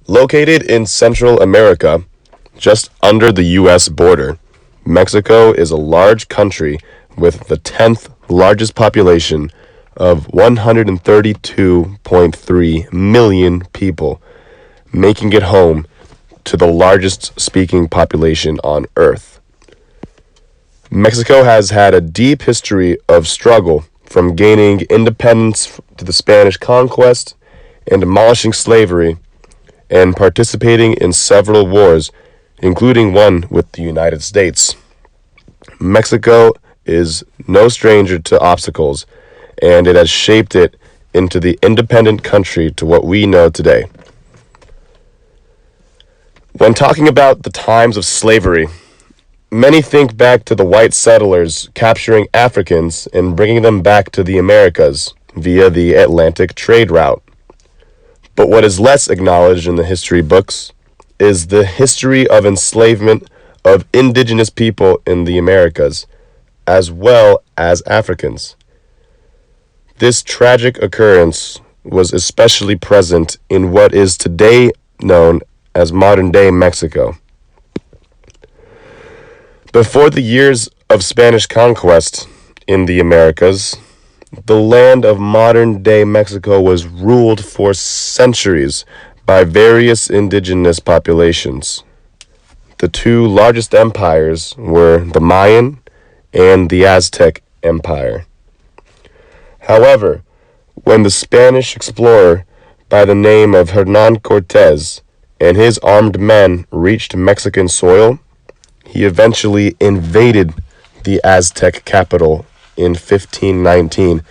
Located in Central America, just under the U.S. border, Mexico is a large country with the 10th largest population of 132.3 million people, making it home to the largest speaking population on Earth. Mexico has had a deep history of struggle from gaining independence to the Spanish conquest and demolishing slavery and participating in several wars, including one with the United States. Mexico is no stranger to obstacles, and it has shaped it into the independent country to what we know today. When talking about the times of slavery, many think back to the white settlers capturing Africans and bringing them back to the Americas via the Atlantic trade route. But what is less acknowledged in the history books is the history of enslavement of indigenous people in the Americas, as well as Africans. This tragic occurrence was especially present in what is today known as modern-day Mexico. Before the years of Spanish conquest in the Americas, the land of modern-day Mexico was ruled for centuries by various indigenous populations. The two largest empires were the Mayan and the Aztec Empire. However, when the Spanish explorer by the name of Hernán Cortés and his armed men reached Mexican soil, he eventually invaded the Aztec capital in 1519,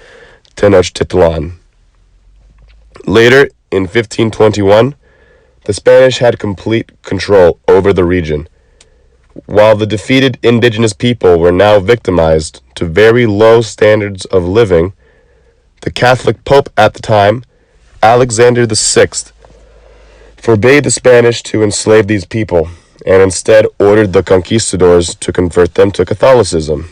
Tenochtitlan. Later, in 1521, the Spanish had complete control over the region, while the defeated indigenous people were now victimized to very low standards of living. The Catholic Pope at the time, Alexander VI, forbade the Spanish to enslave these people and instead ordered the conquistadors to convert them to Catholicism.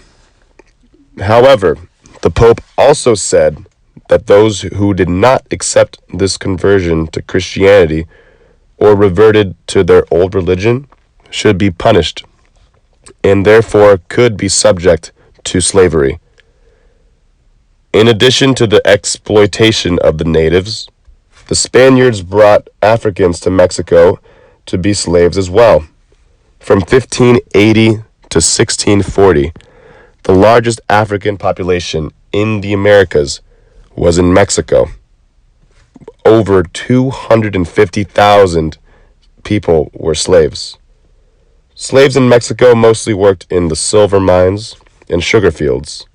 However, the Pope also said that those who did not accept this conversion to Christianity or reverted to their old religion should be punished, and therefore could be subject to slavery. In addition to the exploitation of the natives, the Spaniards brought Africans to Mexico to be slaves as well. From 1580 to 1640, the largest African population in the Americas was in Mexico. Over 250,000 people were slaves. Slaves in Mexico mostly worked in the silver mines and sugar fields.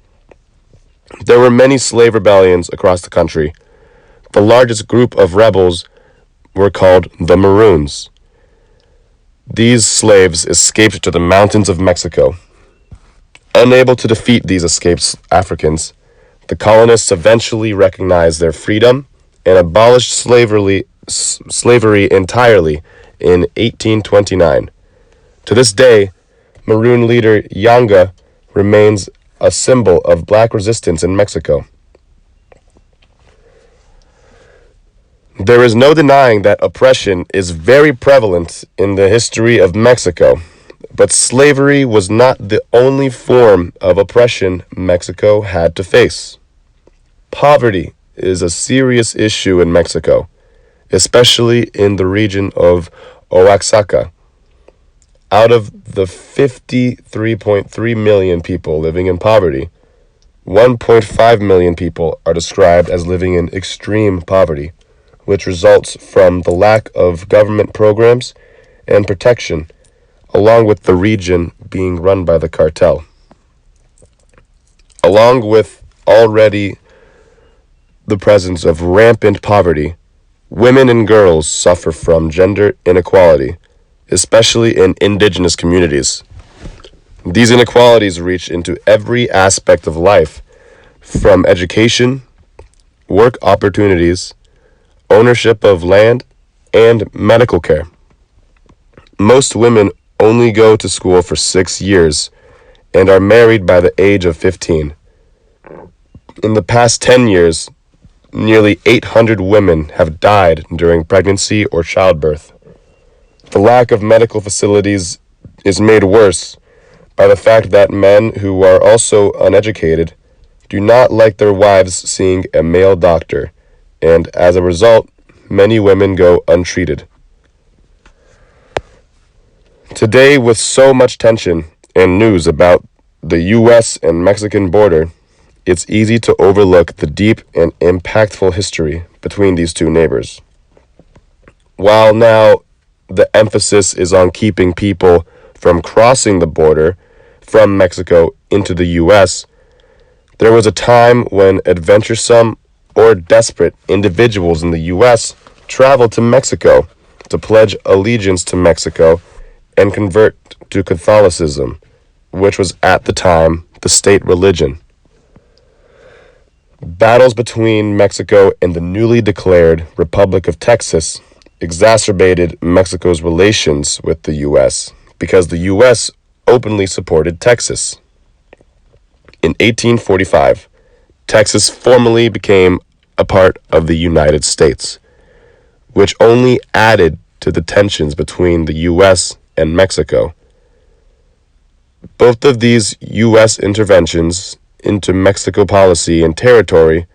There were many slave rebellions across the country. The largest group of rebels were called the Maroons. These slaves escaped to the mountains of Mexico. Unable to defeat these escaped Africans, the colonists eventually recognized their freedom and abolished slavery entirely in 1829. To this day, Maroon leader Yanga remains a symbol of black resistance in Mexico. There is no denying that oppression is very prevalent in the history of Mexico, but slavery was not the only form of oppression Mexico had to face. Poverty is a serious issue in Mexico, especially in the region of Oaxaca. Out of the 53.3 million people living in poverty, 1.5 million people are described as living in extreme poverty, which results from the lack of government programs and protection, along with the region being run by the cartel. Along with already the presence of rampant poverty, women and girls suffer from gender inequality, especially in indigenous communities. These inequalities reach into every aspect of life, from education, work opportunities, ownership of land, and medical care. Most women only go to school for 6 years and are married by the age of 15. In the past 10 years, nearly 800 women have died during pregnancy or childbirth. The lack of medical facilities is made worse by the fact that men who are also uneducated do not like their wives seeing a male doctor, and as a result, many women go untreated. Today, with so much tension and news about the U.S. and Mexican border, it's easy to overlook the deep and impactful history between these two neighbors. While now the emphasis is on keeping people from crossing the border from Mexico into the U.S., there was a time when adventuresome or desperate individuals in the U.S. traveled to Mexico to pledge allegiance to Mexico and convert to Catholicism, which was at the time the state religion. Battles between Mexico and the newly declared Republic of Texas exacerbated Mexico's relations with the U.S. because the U.S. openly supported Texas. In 1845, Texas formally became a part of the United States, which only added to the tensions between the U.S. and Mexico. Both of these U.S. interventions into Mexico policy and territory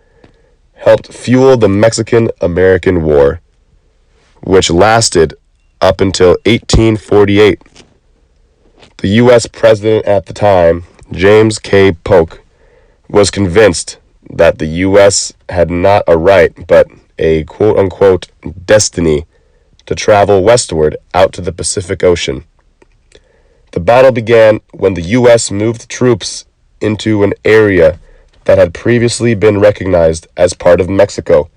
helped fuel the Mexican-American War, which lasted up until 1848. The U.S. president at the time, James K. Polk, was convinced that the U.S. had not a right but a quote-unquote destiny to travel westward out to the Pacific Ocean. The battle began when the U.S. moved troops into an area that had previously been recognized as part of Mexico,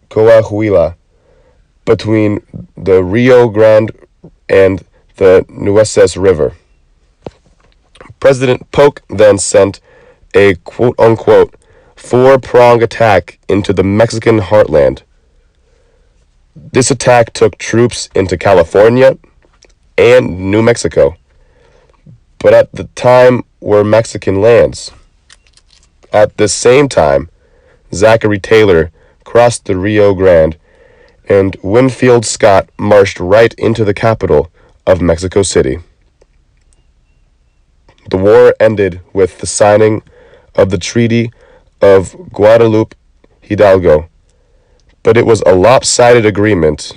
Coahuila, between the Rio Grande and the Nueces River. President Polk then sent a quote-unquote four-pronged attack into the Mexican heartland. This attack took troops into California and New Mexico, but at the time were Mexican lands. At the same time, Zachary Taylor crossed the Rio Grande, and Winfield Scott marched right into the capital of Mexico City. The war ended with the signing of the Treaty of Guadalupe Hidalgo, but it was a lopsided agreement,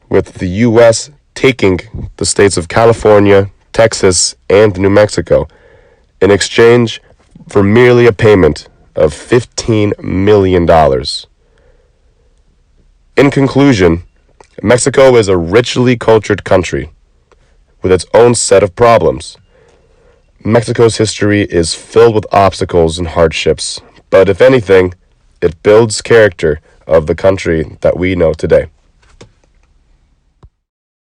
with the U.S. taking the states of California, Texas, and New Mexico in exchange for merely a payment of $15 million. In conclusion, Mexico is a richly cultured country with its own set of problems. Mexico's history is filled with obstacles and hardships, but if anything, it builds character of the country that we know today.